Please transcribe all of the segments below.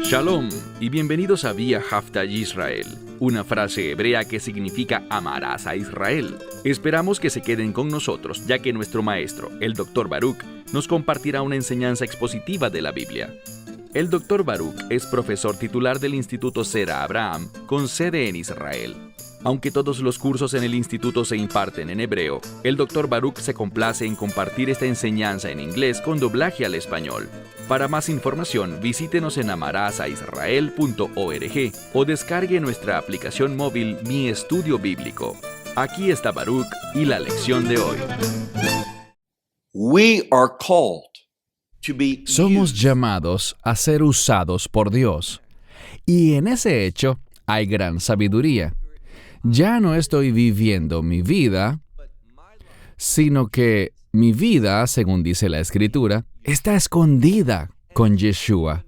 Shalom y bienvenidos a Vía Haftaj Israel, una frase hebrea que significa amarás a Israel. Esperamos que se queden con nosotros, ya que nuestro maestro, el Dr. Baruch, nos compartirá una enseñanza expositiva de la Biblia. El Dr. Baruch es profesor titular del Instituto Zera Abraham, con sede en Israel. Aunque todos los cursos en el instituto se imparten en hebreo, el Dr. Baruch se complace en compartir esta enseñanza en inglés con doblaje al español. Para más información, visítenos en amarasaisrael.org o descargue nuestra aplicación móvil Mi Estudio Bíblico. Aquí está Baruch y la lección de hoy. Somos llamados a ser usados por Dios. Y en ese hecho hay gran sabiduría. Ya no estoy viviendo mi vida, sino que mi vida, según dice la Escritura, está escondida con Yeshua.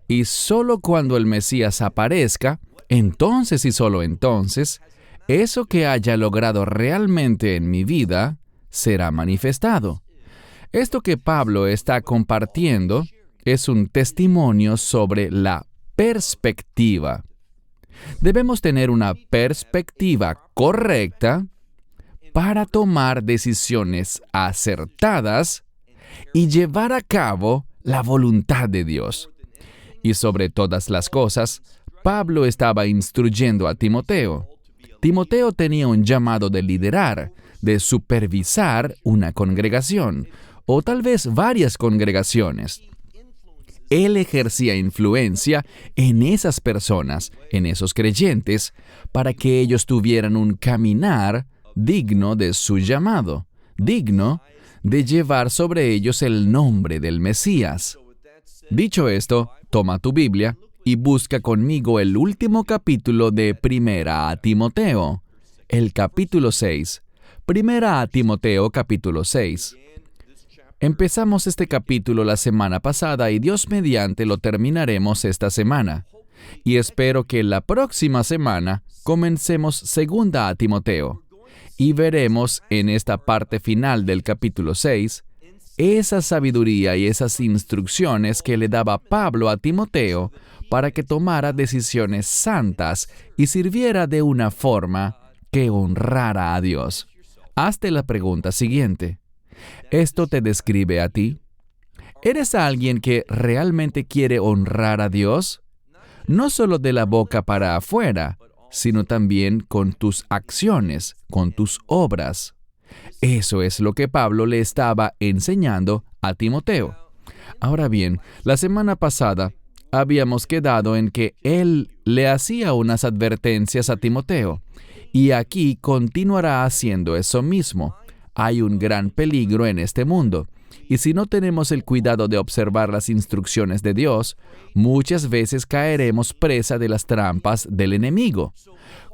Y solo cuando el Mesías aparezca, entonces y solo entonces, eso que haya logrado realmente en mi vida será manifestado. Esto que Pablo está compartiendo es un testimonio sobre la perspectiva. Debemos tener una perspectiva correcta para tomar decisiones acertadas y llevar a cabo la voluntad de Dios. Y sobre todas las cosas, Pablo estaba instruyendo a Timoteo. Timoteo tenía un llamado de liderar, de supervisar una congregación, o tal vez varias congregaciones. Él ejercía influencia en esas personas, en esos creyentes, para que ellos tuvieran un caminar digno de su llamado, digno de llevar sobre ellos el nombre del Mesías. Dicho esto, toma tu Biblia y busca conmigo el último capítulo de Primera a Timoteo, el capítulo 6. Primera a Timoteo, capítulo 6. Empezamos este capítulo la semana pasada y Dios mediante lo terminaremos esta semana. Y espero que la próxima semana comencemos segunda a Timoteo. Y veremos en esta parte final del capítulo 6 esa sabiduría y esas instrucciones que le daba Pablo a Timoteo para que tomara decisiones santas y sirviera de una forma que honrara a Dios. Hazte la pregunta siguiente. ¿Esto te describe a ti? ¿Eres alguien que realmente quiere honrar a Dios? No solo de la boca para afuera, sino también con tus acciones, con tus obras. Eso es lo que Pablo le estaba enseñando a Timoteo. Ahora bien, la semana pasada habíamos quedado en que él le hacía unas advertencias a Timoteo, y aquí continuará haciendo eso mismo. Hay un gran peligro en este mundo, y si no tenemos el cuidado de observar las instrucciones de Dios, muchas veces caeremos presa de las trampas del enemigo.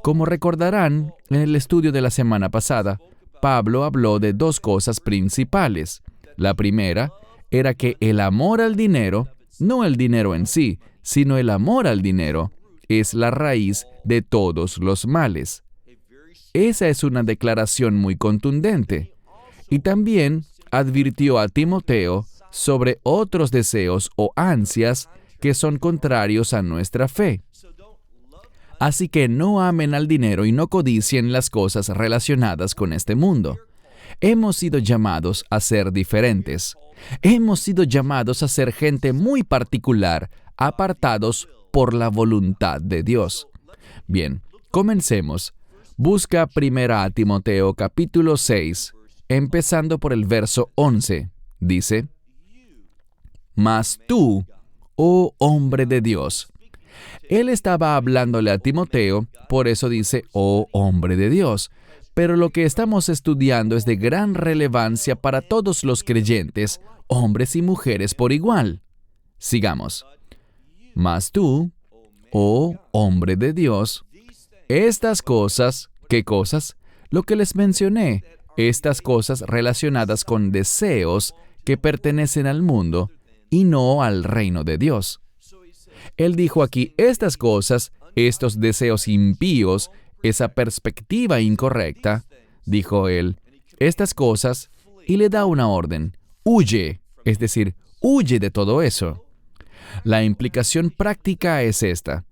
Como recordarán, en el estudio de la semana pasada, Pablo habló de dos cosas principales. La primera era que el amor al dinero, no el dinero en sí, sino el amor al dinero, es la raíz de todos los males. Esa es una declaración muy contundente. Y también advirtió a Timoteo sobre otros deseos o ansias que son contrarios a nuestra fe. Así que no amen al dinero y no codicien las cosas relacionadas con este mundo. Hemos sido llamados a ser diferentes. Hemos sido llamados a ser gente muy particular, apartados por la voluntad de Dios. Bien, comencemos. Busca primera a Timoteo capítulo 6, empezando por el verso 11. Dice, «Mas tú, oh hombre de Dios». Él estaba hablándole a Timoteo, por eso dice, «oh hombre de Dios». Pero lo que estamos estudiando es de gran relevancia para todos los creyentes, hombres y mujeres por igual. Sigamos. «Mas tú, oh hombre de Dios, estas cosas», ¿qué cosas? Lo que les mencioné, estas cosas relacionadas con deseos que pertenecen al mundo y no al reino de Dios. Él dijo aquí, estas cosas, estos deseos impíos, esa perspectiva incorrecta, dijo él, estas cosas, y le da una orden, huye, es decir, huye de todo eso. La implicación práctica es esta.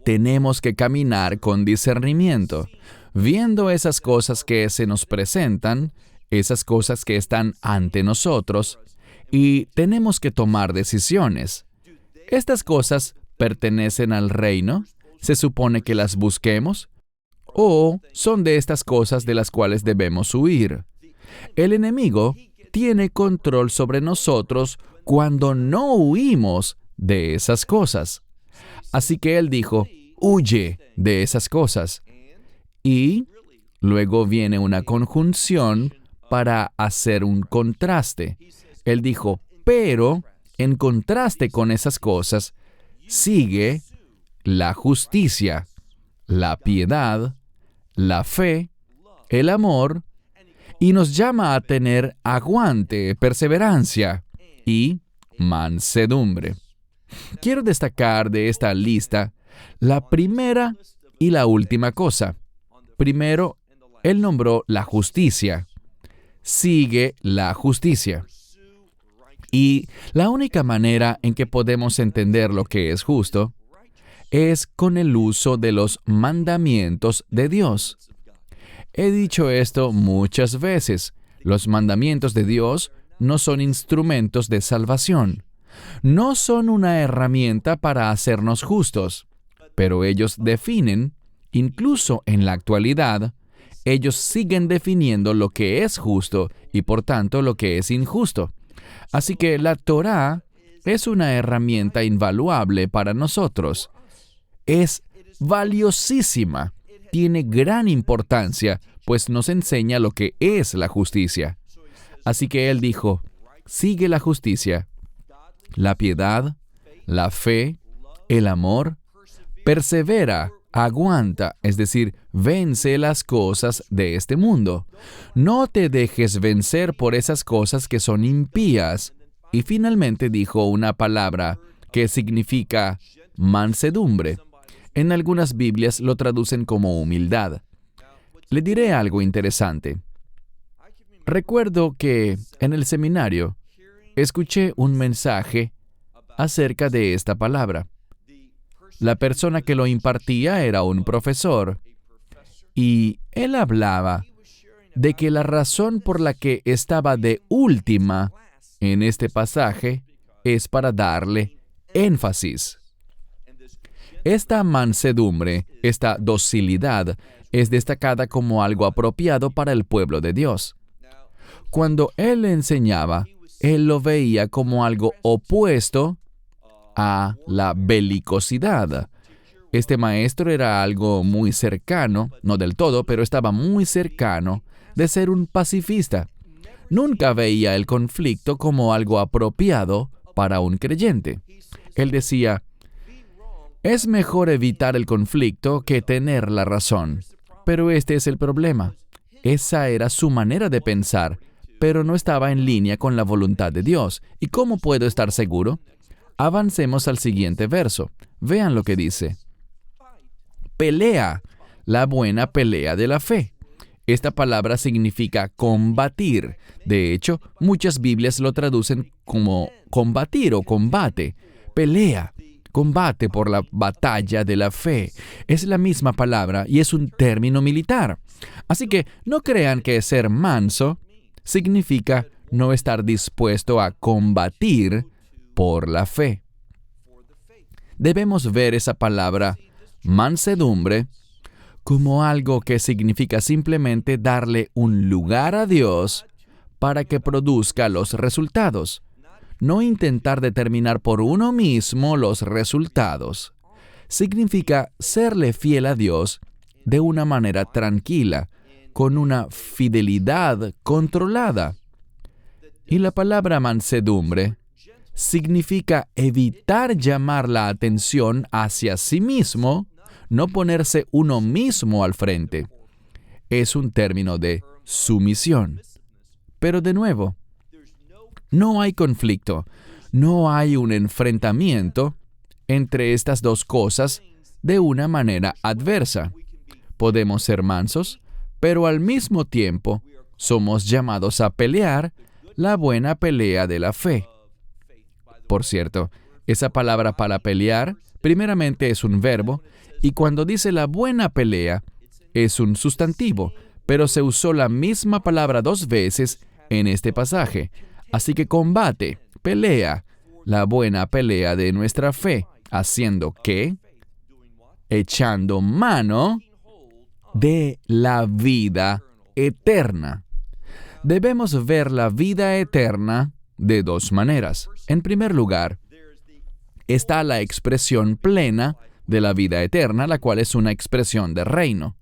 Tenemos que caminar con discernimiento, viendo esas cosas que se nos presentan, esas cosas que están ante nosotros, y tenemos que tomar decisiones. ¿Estas cosas pertenecen al reino? ¿Se supone que las busquemos? ¿O son de estas cosas de las cuales debemos huir? El enemigo tiene control sobre nosotros cuando no huimos de esas cosas. Así que él dijo, huye de esas cosas. Y luego viene una conjunción para hacer un contraste. Él dijo, pero en contraste con esas cosas, sigue la justicia, la piedad, la fe, el amor, y nos llama a tener aguante, perseverancia y mansedumbre. Quiero destacar de esta lista la primera y la última cosa. Primero, él nombró la justicia. Sigue la justicia. Y la única manera en que podemos entender lo que es justo es con el uso de los mandamientos de Dios. He dicho esto muchas veces. Los mandamientos de Dios no son instrumentos de salvación. No son una herramienta para hacernos justos, pero ellos definen, incluso en la actualidad, ellos siguen definiendo lo que es justo y por tanto lo que es injusto. Así que la Torá es una herramienta invaluable para nosotros. Es valiosísima, tiene gran importancia, pues nos enseña lo que es la justicia. Así que él dijo, sigue la justicia, la piedad, la fe, el amor, persevera, aguanta, es decir, vence las cosas de este mundo. No te dejes vencer por esas cosas que son impías. Y finalmente dijo una palabra que significa mansedumbre. En algunas Biblias lo traducen como humildad. Le diré algo interesante. Recuerdo que en el seminario escuché un mensaje acerca de esta palabra. La persona que lo impartía era un profesor, y él hablaba de que la razón por la que estaba de última en este pasaje es para darle énfasis. Esta mansedumbre, esta docilidad, es destacada como algo apropiado para el pueblo de Dios. Cuando él enseñaba, él lo veía como algo opuesto a la belicosidad. Este maestro era algo muy cercano, no del todo, pero estaba muy cercano de ser un pacifista. Nunca veía el conflicto como algo apropiado para un creyente. Él decía, es mejor evitar el conflicto que tener la razón. Pero este es el problema. Esa era su manera de pensar, pero no estaba en línea con la voluntad de Dios. ¿Y cómo puedo estar seguro? Avancemos al siguiente verso. Vean lo que dice. Pelea, la buena pelea de la fe. Esta palabra significa combatir. De hecho, muchas Biblias lo traducen como combatir o combate. Pelea, combate por la batalla de la fe. Es la misma palabra y es un término militar. Así que no crean que ser manso significa no estar dispuesto a combatir por la fe. Debemos ver esa palabra mansedumbre como algo que significa simplemente darle un lugar a Dios para que produzca los resultados. No intentar determinar por uno mismo los resultados. Significa serle fiel a Dios de una manera tranquila, con una fidelidad controlada. Y la palabra mansedumbre significa evitar llamar la atención hacia sí mismo, no ponerse uno mismo al frente. Es un término de sumisión. Pero de nuevo, no hay conflicto, no hay un enfrentamiento entre estas dos cosas de una manera adversa. Podemos ser mansos, pero al mismo tiempo somos llamados a pelear la buena pelea de la fe. Por cierto, Esa palabra para pelear, primeramente es un verbo, y cuando dice la buena pelea, es un sustantivo, pero se usó la misma palabra 2 veces en este pasaje. Así que combate, pelea, la buena pelea de nuestra fe, haciendo ¿qué? Echando mano de la vida eterna. Debemos ver la vida eterna de 2 maneras. En primer lugar, está la expresión plena de la vida eterna, la cual es una expresión de reino.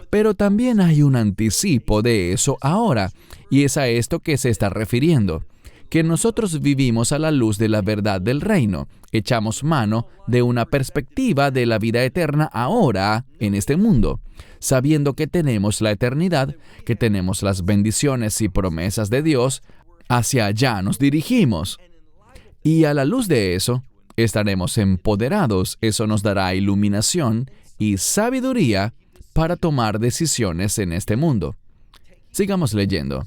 Pero también hay un anticipo de eso ahora, y es a esto que se está refiriendo, que nosotros vivimos a la luz de la verdad del reino, echamos mano de una perspectiva de la vida eterna ahora en este mundo, sabiendo que tenemos la eternidad, que tenemos las bendiciones y promesas de Dios, hacia allá nos dirigimos. Y a la luz de eso, estaremos empoderados, eso nos dará iluminación y sabiduría para tomar decisiones en este mundo. Sigamos leyendo.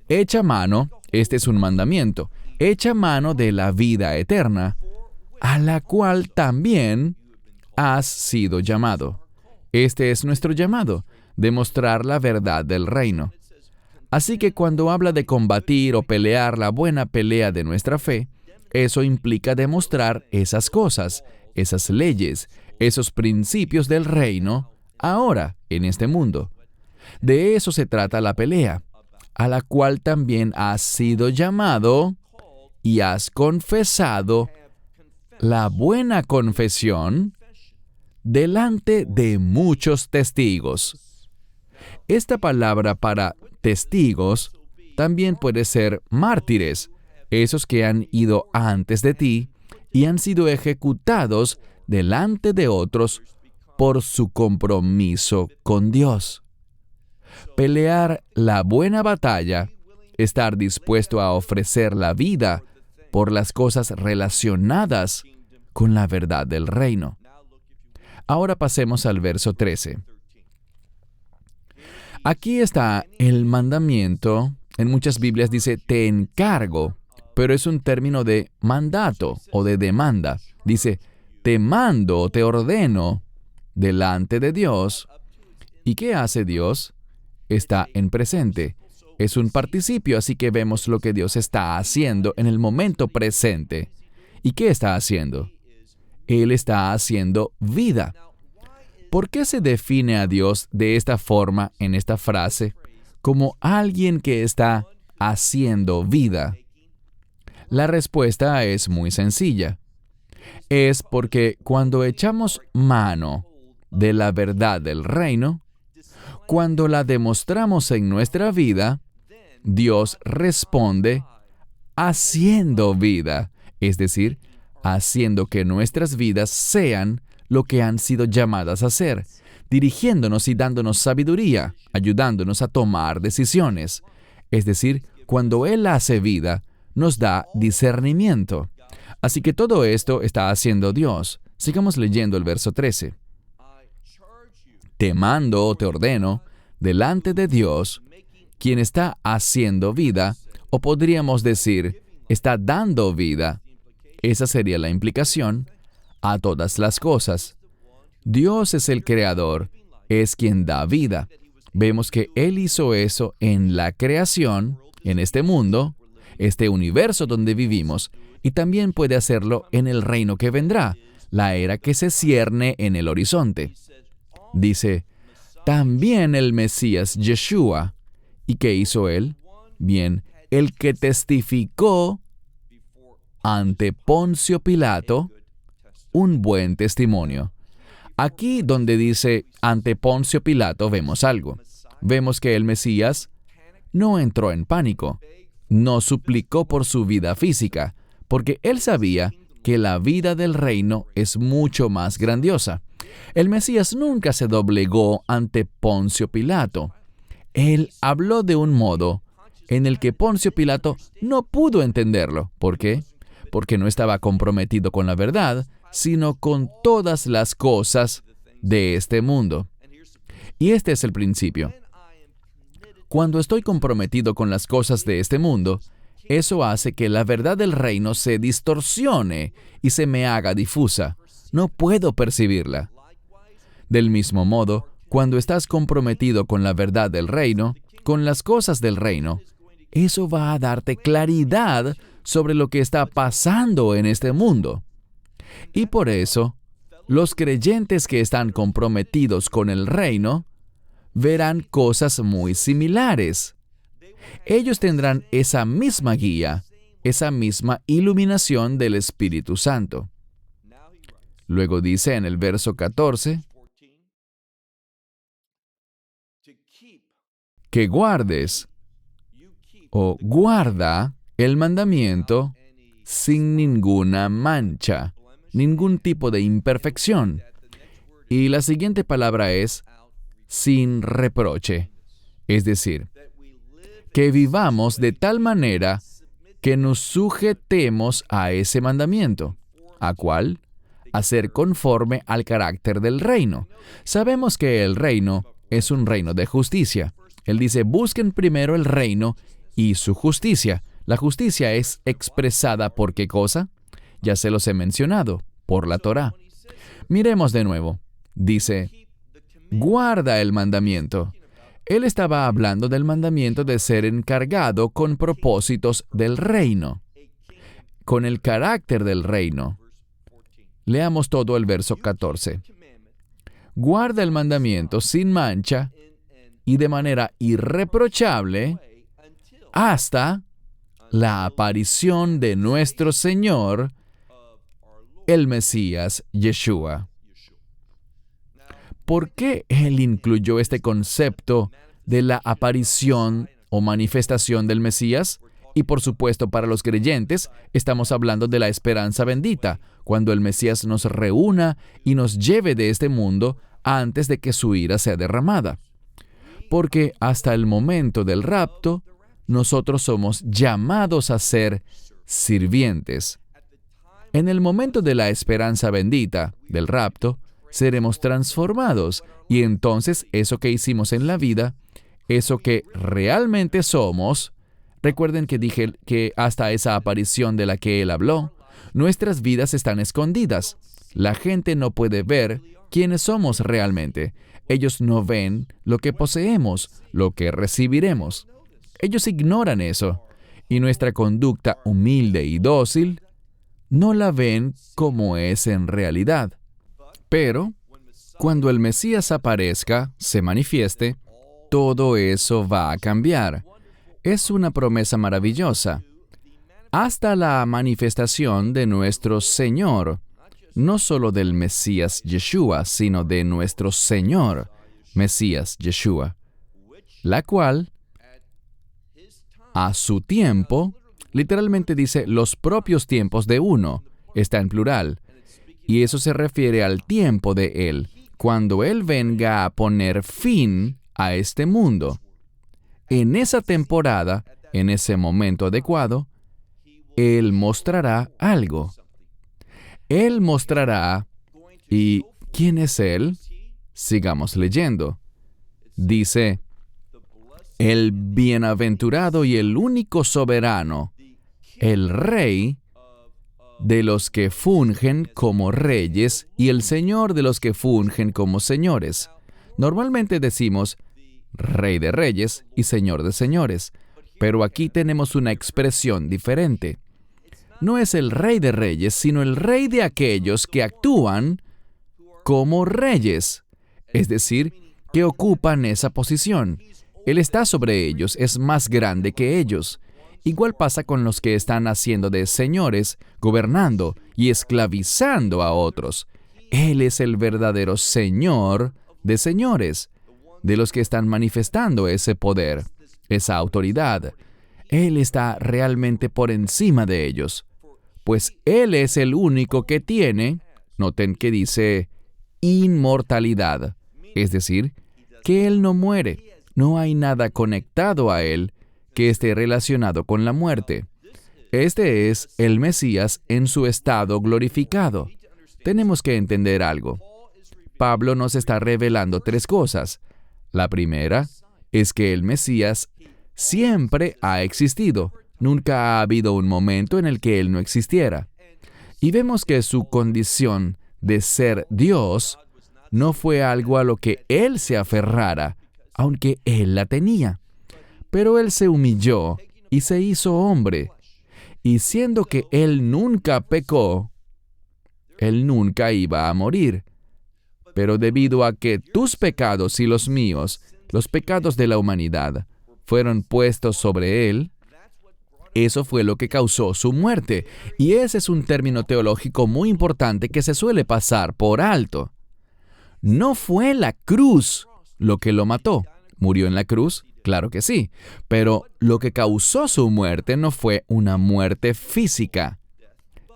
Echa mano, este es un mandamiento, echa mano de la vida eterna, a la cual también has sido llamado. Este es nuestro llamado, demostrar la verdad del reino. Así que cuando habla de combatir o pelear la buena pelea de nuestra fe, eso implica demostrar esas cosas, esas leyes, esos principios del reino, ahora, en este mundo. De eso se trata la pelea, a la cual también has sido llamado y has confesado la buena confesión delante de muchos testigos. Esta palabra para testigos también puede ser mártires, esos que han ido antes de ti y han sido ejecutados delante de otros por su compromiso con Dios. Pelear la buena batalla, estar dispuesto a ofrecer la vida por las cosas relacionadas con la verdad del reino. Ahora pasemos al verso 13. Aquí está el mandamiento. En muchas Biblias dice te encargo, pero es un término de mandato o de demanda. Dice te mando, te ordeno delante de Dios. ¿Y qué hace Dios? Está en presente. Es un participio, así que vemos lo que Dios está haciendo en el momento presente. ¿Y qué está haciendo? Él está haciendo vida. ¿Por qué se define a Dios de esta forma en esta frase, como alguien que está haciendo vida? La respuesta es muy sencilla. Es porque cuando echamos mano de la verdad del reino, cuando la demostramos en nuestra vida, Dios responde haciendo vida, es decir, haciendo que nuestras vidas sean lo que han sido llamadas a ser, dirigiéndonos y dándonos sabiduría, ayudándonos a tomar decisiones. Es decir, cuando Él hace vida, nos da discernimiento. Así que todo esto está haciendo Dios. Sigamos leyendo el verso 13. Te mando o te ordeno delante de Dios, quien está haciendo vida, o podríamos decir, está dando vida. Esa sería la implicación a todas las cosas. Dios es el creador, es quien da vida. Vemos que Él hizo eso en la creación, en este mundo, este universo donde vivimos, y también puede hacerlo en el reino que vendrá, la era que se cierne en el horizonte. Dice, también el Mesías Yeshua. ¿Y qué hizo Él? Bien, el que testificó ante Poncio Pilato un buen testimonio. Aquí donde dice ante Poncio Pilato vemos algo. Vemos que el Mesías no entró en pánico, no suplicó por su vida física, porque Él sabía que la vida del reino es mucho más grandiosa. El Mesías nunca se doblegó ante Poncio Pilato. Él habló de un modo en el que Poncio Pilato no pudo entenderlo. ¿Por qué? Porque no estaba comprometido con la verdad, sino con todas las cosas de este mundo. Y este es el principio. Cuando estoy comprometido con las cosas de este mundo, Eso hace que la verdad del reino se distorsione y se me haga difusa. No puedo percibirla. Del mismo modo, cuando estás comprometido con la verdad del reino, con las cosas del reino, eso va a darte claridad sobre lo que está pasando en este mundo. Y por eso, los creyentes que están comprometidos con el reino verán cosas muy similares. Ellos tendrán esa misma guía, esa misma iluminación del Espíritu Santo. Luego dice en el verso 14, que guardes o guarda el mandamiento sin ninguna mancha, ningún tipo de imperfección. Y la siguiente palabra es sin reproche, es decir, que vivamos de tal manera que nos sujetemos a ese mandamiento. ¿A cuál? A ser conforme al carácter del reino. Sabemos que el reino es un reino de justicia. Él dice, busquen primero el reino y su justicia. La justicia es expresada ¿por qué cosa? Ya se los he mencionado, por la Torá. Miremos de nuevo. Dice, guarda el mandamiento. Él estaba hablando del mandamiento de ser encargado con propósitos del reino, con el carácter del reino. Leamos todo el verso 14. Guarda el mandamiento sin mancha y de manera irreprochable hasta la aparición de nuestro Señor, el Mesías Yeshua. ¿Por qué Él incluyó este concepto de la aparición o manifestación del Mesías? Y por supuesto, para los creyentes, estamos hablando de la esperanza bendita, cuando el Mesías nos reúna y nos lleve de este mundo antes de que su ira sea derramada. Porque hasta el momento del rapto, nosotros somos llamados a ser sirvientes. En el momento de la esperanza bendita, del rapto, seremos transformados y entonces eso que hicimos en la vida, eso que realmente somos, recuerden que dije que hasta esa aparición de la que Él habló, nuestras vidas están escondidas. La gente no puede ver quiénes somos realmente. Ellos no ven lo que poseemos, lo que recibiremos. Ellos ignoran eso y nuestra conducta humilde y dócil no la ven como es en realidad. Pero, cuando el Mesías aparezca, se manifieste, todo eso va a cambiar. Es una promesa maravillosa. Hasta la manifestación de nuestro Señor, no solo del Mesías Yeshua, sino de nuestro Señor, Mesías Yeshua, la cual, a su tiempo, literalmente dice los propios tiempos de uno, está en plural. Y eso se refiere al tiempo de Él, cuando Él venga a poner fin a este mundo. En esa temporada, en ese momento adecuado, Él mostrará algo. Él mostrará, ¿y quién es Él? Sigamos leyendo. Dice, el bienaventurado y el único soberano, el Rey de los que fungen como reyes y el Señor de los que fungen como señores. Normalmente decimos Rey de reyes y Señor de señores, pero aquí tenemos una expresión diferente. No es el Rey de reyes, sino el Rey de aquellos que actúan como reyes, es decir, que ocupan esa posición. Él está sobre ellos, es más grande que ellos. Igual pasa con los que están haciendo de señores, gobernando y esclavizando a otros. Él es el verdadero Señor de señores, de los que están manifestando ese poder, esa autoridad. Él está realmente por encima de ellos, pues Él es el único que tiene, noten que dice, inmortalidad, es decir, que Él no muere, no hay nada conectado a Él que esté relacionado con la muerte. Este es el Mesías en su estado glorificado. Tenemos que entender algo. Pablo nos está revelando tres cosas. La primera es que el Mesías siempre ha existido. Nunca ha habido un momento en el que Él no existiera. Y vemos que su condición de ser Dios no fue algo a lo que Él se aferrara, aunque Él la tenía. Pero Él se humilló y se hizo hombre. Y siendo que Él nunca pecó, Él nunca iba a morir. Pero debido a que tus pecados y los míos, los pecados de la humanidad, fueron puestos sobre Él, eso fue lo que causó su muerte. Y ese es un término teológico muy importante que se suele pasar por alto. No fue la cruz lo que lo mató. ¿Murió en la cruz? Claro que sí. Pero lo que causó su muerte no fue una muerte física,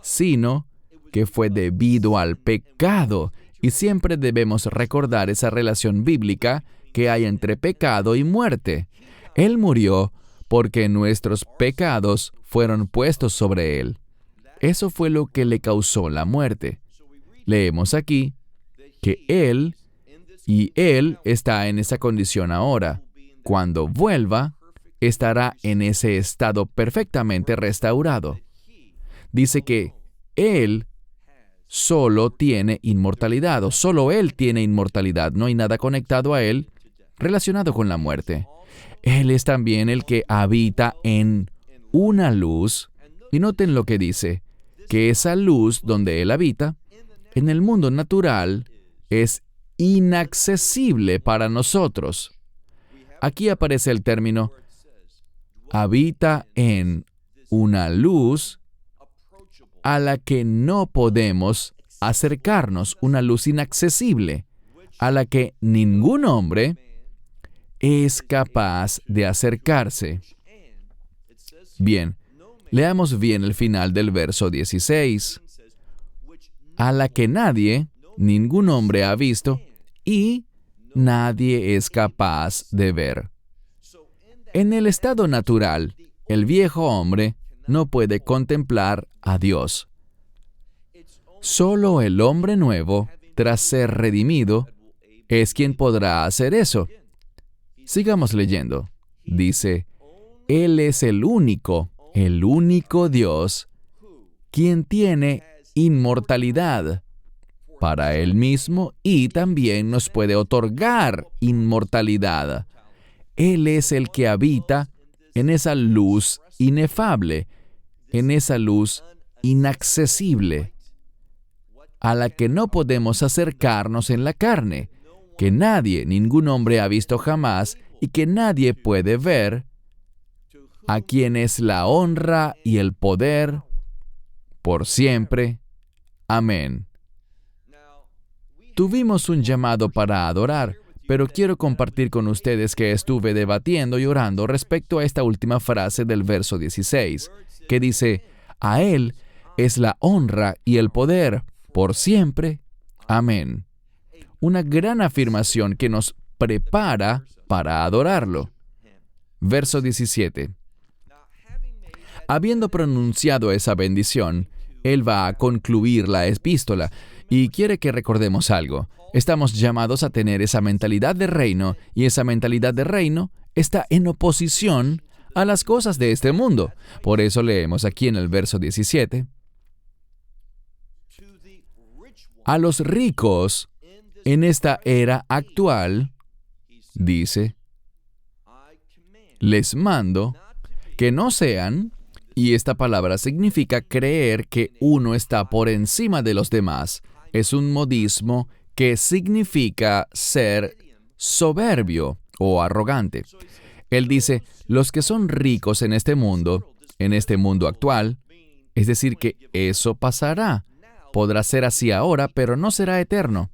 sino que fue debido al pecado. Y siempre debemos recordar esa relación bíblica que hay entre pecado y muerte. Él murió porque nuestros pecados fueron puestos sobre Él. Eso fue lo que le causó la muerte. Leemos aquí que Él está en esa condición ahora. Cuando vuelva, estará en ese estado perfectamente restaurado. Dice que Él solo tiene inmortalidad, o solo Él tiene inmortalidad. No hay nada conectado a Él relacionado con la muerte. Él es también el que habita en una luz. Y noten lo que dice, que esa luz donde Él habita, en el mundo natural, es inaccesible para nosotros. Aquí aparece el término, habita en una luz a la que no podemos acercarnos, una luz inaccesible, a la que ningún hombre es capaz de acercarse. Bien, leamos bien el final del verso 16. A la que nadie, ningún hombre ha visto, y nadie es capaz de ver. En el estado natural, el viejo hombre no puede contemplar a Dios. Solo el hombre nuevo, tras ser redimido, es quien podrá hacer eso. Sigamos leyendo. Dice, Él es el único Dios, quien tiene inmortalidad para Él mismo y también nos puede otorgar inmortalidad. Él es el que habita en esa luz inefable, en esa luz inaccesible, a la que no podemos acercarnos en la carne, que nadie, ningún hombre ha visto jamás y que nadie puede ver, a quien es la honra y el poder por siempre. Amén. Tuvimos un llamado para adorar, pero quiero compartir con ustedes que estuve debatiendo y orando respecto a esta última frase del verso 16, que dice, a Él es la honra y el poder por siempre. Amén. Una gran afirmación que nos prepara para adorarlo. Verso 17. Habiendo pronunciado esa bendición, Él va a concluir la epístola y quiere que recordemos algo. Estamos llamados a tener esa mentalidad de reino, y esa mentalidad de reino está en oposición a las cosas de este mundo. Por eso leemos aquí en el verso 17. A los ricos en esta era actual, dice, les mando que no sean, y esta palabra significa creer que uno está por encima de los demás. Es un modismo que significa ser soberbio o arrogante. Él dice, los que son ricos en este mundo actual, es decir, que eso pasará. Podrá ser así ahora, pero no será eterno.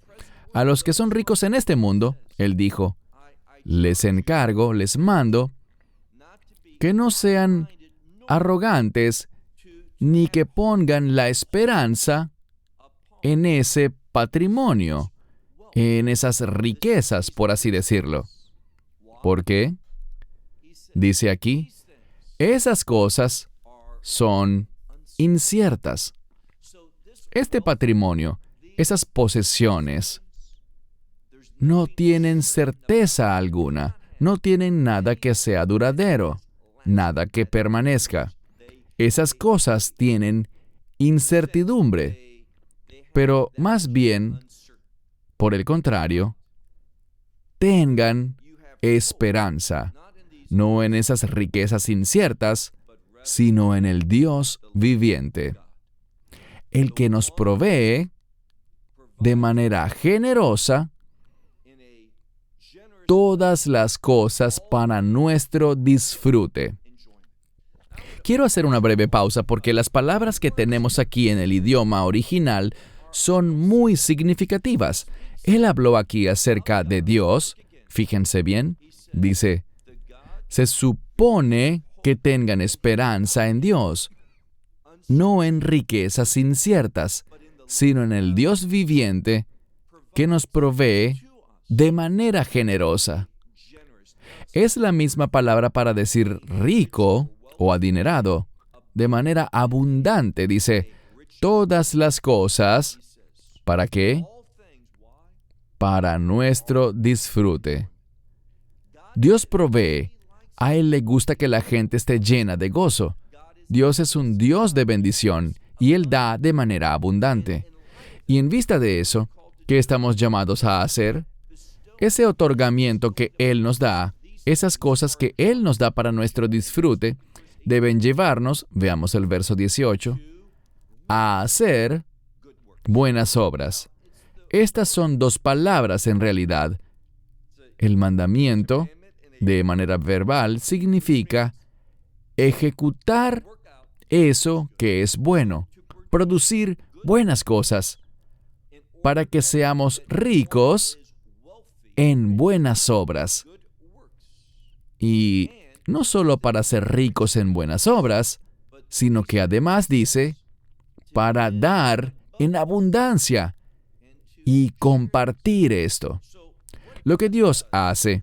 A los que son ricos en este mundo, Él dijo, les encargo, les mando, que no sean arrogantes, ni que pongan la esperanza en ese patrimonio, en esas riquezas, por así decirlo. ¿Por qué? Dice aquí, esas cosas son inciertas. Este patrimonio, esas posesiones, no tienen certeza alguna, no tienen nada que sea duradero, nada que permanezca. esas cosas tienen incertidumbre, pero más bien, por el contrario, tengan esperanza, no en esas riquezas inciertas, sino en el Dios viviente, el que nos provee de manera generosa todas las cosas para nuestro disfrute. Quiero hacer una breve pausa porque las palabras que tenemos aquí en el idioma original son muy significativas. Él habló aquí acerca de Dios. Fíjense bien, dice, se supone que tengan esperanza en Dios, no en riquezas inciertas, sino en el Dios viviente que nos provee de manera generosa. Es la misma palabra para decir rico o adinerado, de manera abundante. Dice, todas las cosas, ¿para qué? Para nuestro disfrute. Dios provee. A Él le gusta que la gente esté llena de gozo. Dios es un Dios de bendición y Él da de manera abundante. Y en vista de eso, ¿qué estamos llamados a hacer? Ese otorgamiento que Él nos da, esas cosas que Él nos da para nuestro disfrute, deben llevarnos, veamos el verso 18, a hacer buenas obras. Estas son dos palabras en realidad. El mandamiento, de manera verbal, significa ejecutar eso que es bueno, producir buenas cosas, para que seamos ricos en buenas obras. Y no solo para ser ricos en buenas obras, sino que además dice, para dar en abundancia y compartir esto. Lo que Dios hace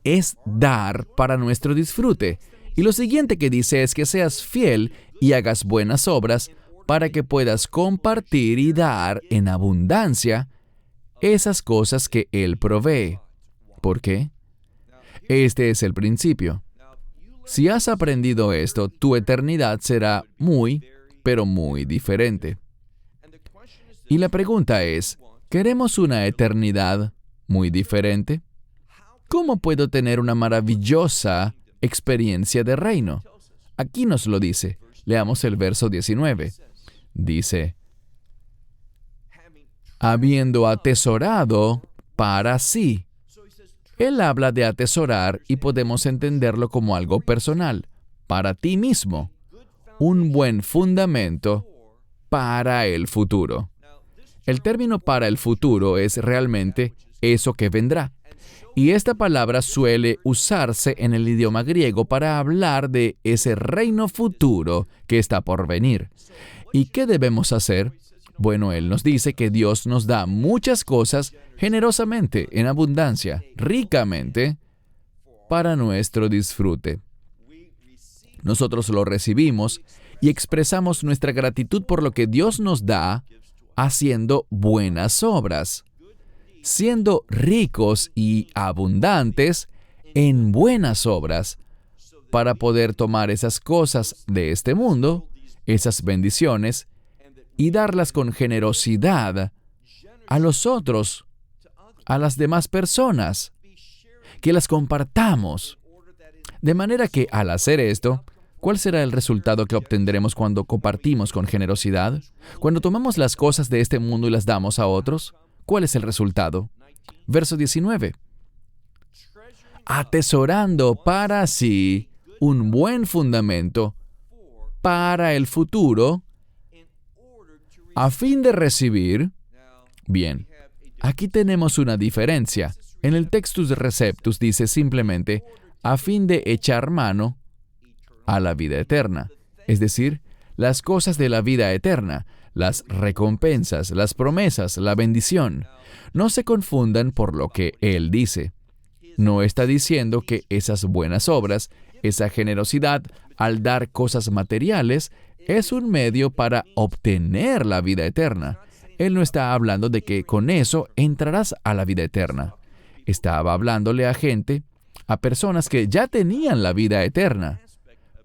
es dar para nuestro disfrute. Y lo siguiente que dice es que seas fiel y hagas buenas obras para que puedas compartir y dar en abundancia esas cosas que Él provee. ¿Por qué? Este es el principio. Si has aprendido esto, tu eternidad será muy, pero muy diferente. Y la pregunta es, ¿queremos una eternidad muy diferente? ¿Cómo puedo tener una maravillosa experiencia de reino? Aquí nos lo dice. Leamos el verso 19. Dice, habiendo atesorado para sí. Él habla de atesorar y podemos entenderlo como algo personal, para ti mismo, un buen fundamento para el futuro. El término para el futuro es realmente eso que vendrá. Y esta palabra suele usarse en el idioma griego para hablar de ese reino futuro que está por venir. ¿Y qué debemos hacer? Bueno, Él nos dice que Dios nos da muchas cosas generosamente, en abundancia, ricamente, para nuestro disfrute. Nosotros lo recibimos y expresamos nuestra gratitud por lo que Dios nos da haciendo buenas obras, siendo ricos y abundantes en buenas obras, para poder tomar esas cosas de este mundo, esas bendiciones, y darlas con generosidad a los otros, a las demás personas, que las compartamos. De manera que al hacer esto, ¿cuál será el resultado que obtendremos cuando compartimos con generosidad? Cuando tomamos las cosas de este mundo y las damos a otros, ¿cuál es el resultado? Verso 19. Atesorando para sí un buen fundamento para el futuro, a fin de recibir. Bien, aquí tenemos una diferencia. En el Textus Receptus dice simplemente, a fin de echar mano a la vida eterna. Es decir, las cosas de la vida eterna, las recompensas, las promesas, la bendición. No se confundan por lo que Él dice. No está diciendo que esas buenas obras, esa generosidad al dar cosas materiales, es un medio para obtener la vida eterna. Él no está hablando de que con eso entrarás a la vida eterna. Estaba hablándole a gente, a personas que ya tenían la vida eterna.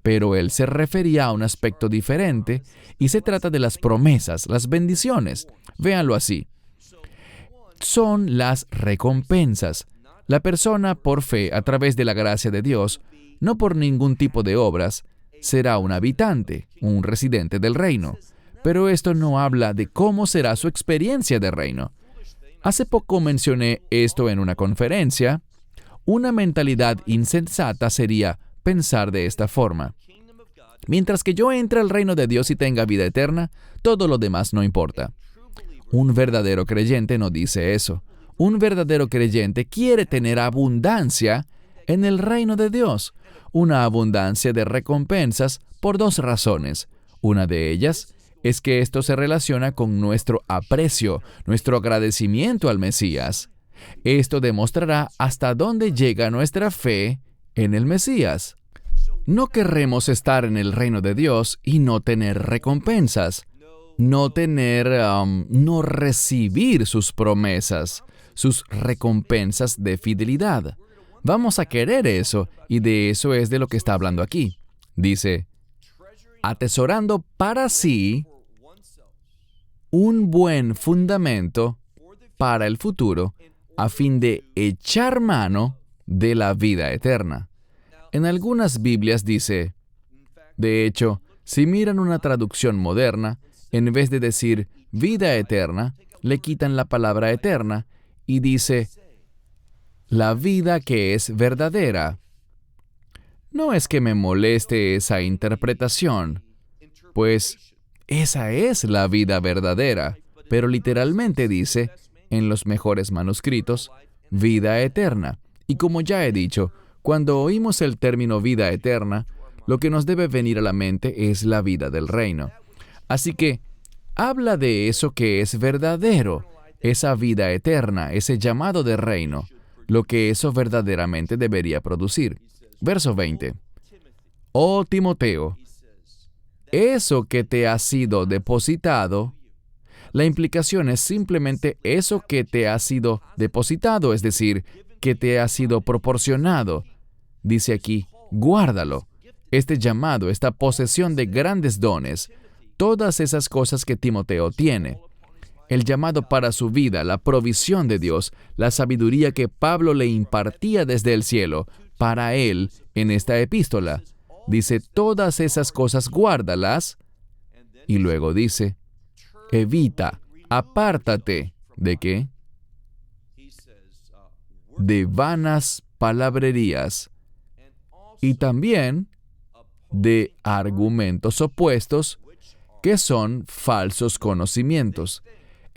pero él se refería a un aspecto diferente y se trata de las promesas, las bendiciones. Véanlo así. Son las recompensas. La persona por fe, a través de la gracia de Dios, no por ningún tipo de obras, será un habitante, un residente del reino. Pero esto no habla de cómo será su experiencia de reino. Hace poco mencioné esto en una conferencia. Una mentalidad insensata sería pensar de esta forma: mientras que yo entre al reino de Dios y tenga vida eterna, todo lo demás no importa. Un verdadero creyente no dice eso. Un verdadero creyente quiere tener abundancia en el reino de Dios, una abundancia de recompensas por dos razones. Una de ellas es que esto se relaciona con nuestro aprecio, nuestro agradecimiento al Mesías. Esto demostrará hasta dónde llega nuestra fe en el Mesías. No querremos estar en el reino de Dios y no tener recompensas, no recibir sus promesas, sus recompensas de fidelidad. Vamos a querer eso, y de eso es de lo que está hablando aquí. Dice, atesorando para sí un buen fundamento para el futuro, a fin de echar mano de la vida eterna. En algunas Biblias dice, de hecho, si miran una traducción moderna, en vez de decir vida eterna, le quitan la palabra eterna y dice la vida que es verdadera. No es que me moleste esa interpretación, pues esa es la vida verdadera, pero literalmente dice, en los mejores manuscritos, vida eterna. Y como ya he dicho, cuando oímos el término vida eterna, lo que nos debe venir a la mente es la vida del reino. Así que, habla de eso que es verdadero, esa vida eterna, ese llamado de reino, lo que eso verdaderamente debería producir. Verso 20. Oh Timoteo, eso que te ha sido depositado, la implicación es simplemente eso que te ha sido depositado, es decir, que te ha sido proporcionado. Dice aquí, guárdalo. Este llamado, esta posesión de grandes dones, todas esas cosas que Timoteo tiene. El llamado para su vida, la provisión de Dios, la sabiduría que Pablo le impartía desde el cielo, para él en esta epístola. Dice, todas esas cosas guárdalas. Y luego dice, evita, apártate. ¿De qué? De vanas palabrerías. Y también de argumentos opuestos, que son falsos conocimientos.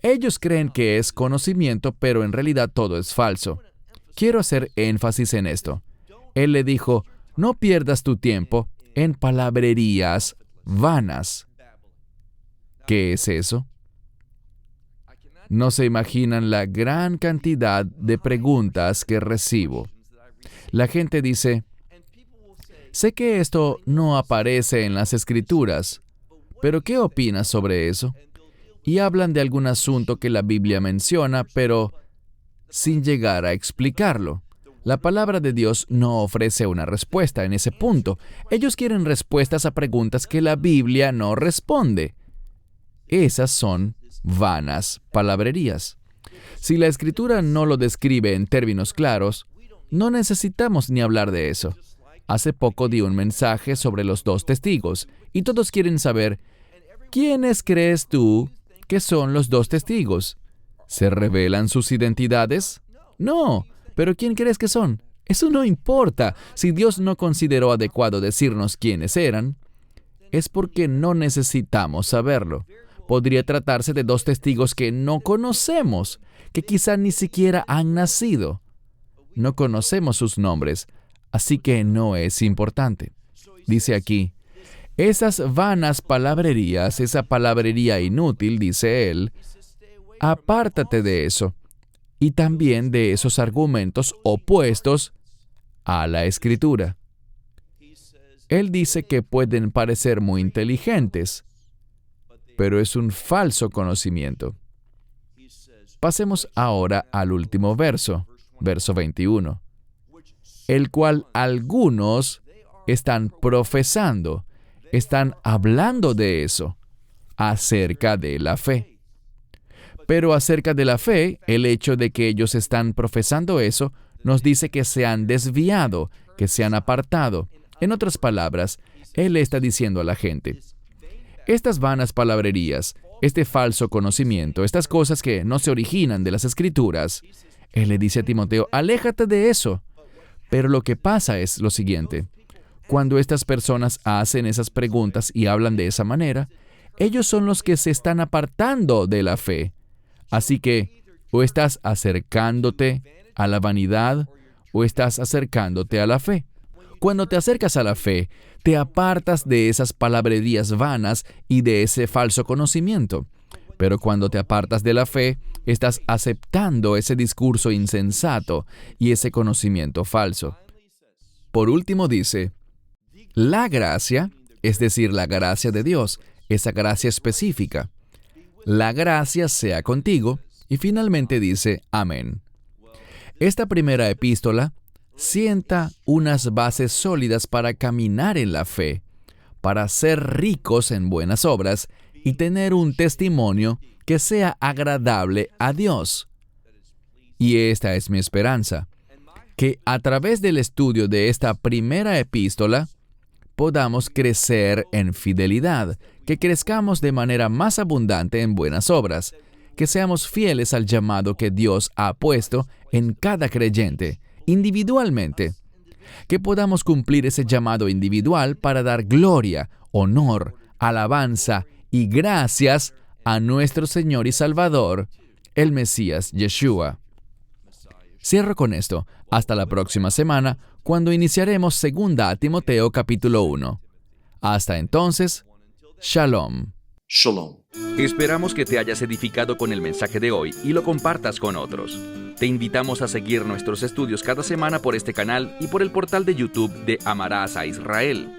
Ellos creen que es conocimiento, pero en realidad todo es falso. Quiero hacer énfasis en esto. Él le dijo, no pierdas tu tiempo en palabrerías vanas. ¿Qué es eso? No se imaginan la gran cantidad de preguntas que recibo. La gente dice, sé que esto no aparece en las Escrituras, pero ¿qué opinas sobre eso? Y hablan de algún asunto que la Biblia menciona, pero sin llegar a explicarlo. La palabra de Dios no ofrece una respuesta en ese punto. Ellos quieren respuestas a preguntas que la Biblia no responde. Esas son vanas palabrerías. Si la Escritura no lo describe en términos claros, no necesitamos ni hablar de eso. Hace poco di un mensaje sobre los 2 testigos, y todos quieren saber, ¿quiénes crees tú que son los 2 testigos? ¿Se revelan sus identidades? No, pero ¿quién crees que son? Eso no importa. Si Dios no consideró adecuado decirnos quiénes eran, es porque no necesitamos saberlo. Podría tratarse de 2 testigos que no conocemos, que quizá ni siquiera han nacido. No conocemos sus nombres, así que no es importante. Dice aquí, esas vanas palabrerías, esa palabrería inútil, dice él, apártate de eso, y también de esos argumentos opuestos a la Escritura. Él dice que pueden parecer muy inteligentes, pero es un falso conocimiento. Pasemos ahora al último verso, verso 21, el cual algunos están profesando, están hablando de eso, acerca de la fe. Pero acerca de la fe, el hecho de que ellos están profesando eso, nos dice que se han desviado, que se han apartado. En otras palabras, Él está diciendo a la gente, estas vanas palabrerías, este falso conocimiento, estas cosas que no se originan de las Escrituras, Él le dice a Timoteo, aléjate de eso. Pero lo que pasa es lo siguiente. Cuando estas personas hacen esas preguntas y hablan de esa manera, ellos son los que se están apartando de la fe. Así que, o estás acercándote a la vanidad, o estás acercándote a la fe. Cuando te acercas a la fe, te apartas de esas palabrerías vanas y de ese falso conocimiento. Pero cuando te apartas de la fe, estás aceptando ese discurso insensato y ese conocimiento falso. Por último dice, la gracia, es decir, la gracia de Dios, esa gracia específica. La gracia sea contigo. Y finalmente dice, amén. Esta primera epístola sienta unas bases sólidas para caminar en la fe, para ser ricos en buenas obras y tener un testimonio que sea agradable a Dios. Y esta es mi esperanza, que a través del estudio de esta primera epístola podamos crecer en fidelidad, que crezcamos de manera más abundante en buenas obras, que seamos fieles al llamado que Dios ha puesto en cada creyente, individualmente, que podamos cumplir ese llamado individual para dar gloria, honor, alabanza y gracias a nuestro Señor y Salvador, el Mesías Yeshua. Cierro con esto. Hasta la próxima semana, cuando iniciaremos 2 Timoteo capítulo 1. Hasta entonces, Shalom. Shalom. Esperamos que te hayas edificado con el mensaje de hoy y lo compartas con otros. Te invitamos a seguir nuestros estudios cada semana por este canal y por el portal de YouTube de Amarás a Israel.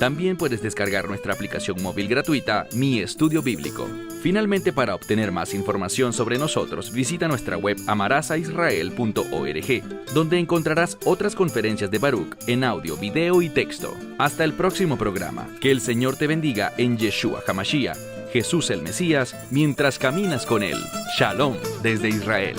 También puedes descargar nuestra aplicación móvil gratuita, Mi Estudio Bíblico. Finalmente, para obtener más información sobre nosotros, visita nuestra web amarasaisrael.org, donde encontrarás otras conferencias de Baruch en audio, video y texto. Hasta el próximo programa. Que el Señor te bendiga en Yeshua HaMashiach, Jesús el Mesías, mientras caminas con Él. Shalom desde Israel.